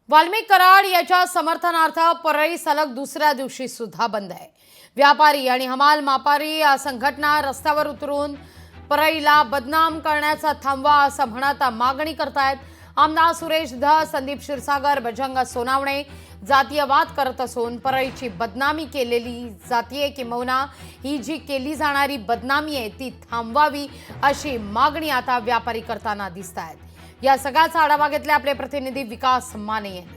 वाल्मिक कराड याच्या समर्थनार्थ परळी सलग दुसऱ्या दिवशी सुद्धा बंद आहे। व्यापारी आणि हमाल मापारी या संघटना रस्त्यावर उतरून परळीला बदनाम करण्याचा थांबवा असं म्हणत मागणी करतायत। आमदार सुरेश धस, संदीप क्षीरसागर, बजरंग सोनावणे जातीयवाद करत असून परळीची बदनामी केलेली जातीय किंबहुना ही जी केली जाणारी बदनामी आहे ती थांबवावी अशी मागणी आता व्यापारी करताना दिसतायत। या सगळ्याचा आढावा घेतला आपले प्रतिनिधी विकास माने यांनी।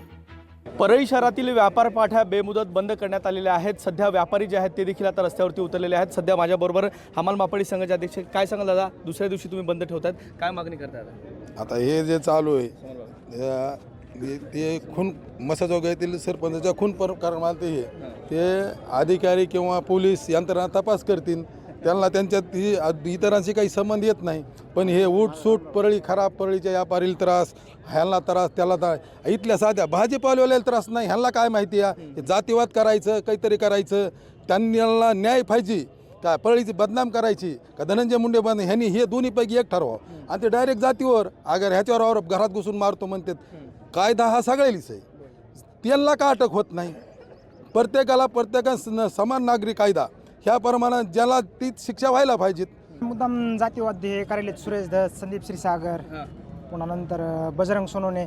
परळी शहरातील व्यापार पाठ्या बेमुदत बंद करण्यात आलेल्या आहेत। सध्या व्यापारी जे आहेत ते देखील आता रस्त्यावरती उतरलेले आहेत। सध्या माझ्याबरोबर हमाल मापाडी संघाचे अध्यक्ष, काय सांगाल दादा, दुसऱ्या दिवशी तुम्ही बंद ठेवतात, काय मागणी करताय? आता हे जे चालू आहे ते खून मसाजोगातील सरपंचाच्या खून प्रकरणात ते अधिकारी किंवा पोलीस यंत्रणा तपास करतील। त्यांना त्यांच्यात इतरांशी काही संबंध येत नाही, पण हे उठसूट परळी खराब, परळीच्या व्यापारीला त्रास, ह्यांना त्रास, त्याला इथल्या साध्या भाजीपालवाल्याला त्रास नाही। ह्यांना काय माहिती आहे, जातीवाद करायचं, काहीतरी करायचं, त्यांना न्याय पाहिजे काय, परळीची बदनाम करायची का धनंजय मुंडे बंद, ह्यांनी हे दोन्हीपैकी एक ठरवावं। आणि ते डायरेक्ट जातीवर अगर ह्याच्यावर आरोप घरात घुसून मारतो म्हणतात, कायदा हा सगळ्यालीच आहे, त्यांना का अटक होत नाही? प्रत्येकाला समान नागरी कायदा ह्या प्रमाणात ज्याला ती शिक्षा व्हायला पाहिजेत। मुद्दाम जातीवाद हे करेले सुरेश धस, संदीप क्षीरसागर, पुन्हा नंतर बजरंग सोनवणे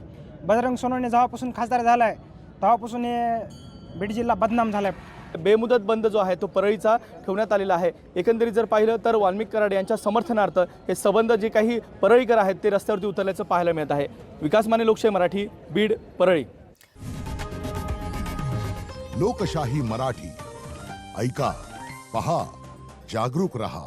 जेव्हापासून खासदार झालाय तेव्हापासून हे बीड जिल्हा बदनाम झालाय। बेमुदत बंद जो आहे तो परळीचा ठेवण्यात आलेला आहे। एकंदरीत जर पाहिलं तर वाल्मिक कराड यांच्या समर्थनार्थ हे संबंध जे काही परळीकर आहेत ते रस्त्यावरती उतरल्याचं पाहायला मिळत आहे। विकास माने, लोकशाही मराठी, बीड, परळी। लोकशाही मराठी, ऐका, पहा, जागरूक रहा।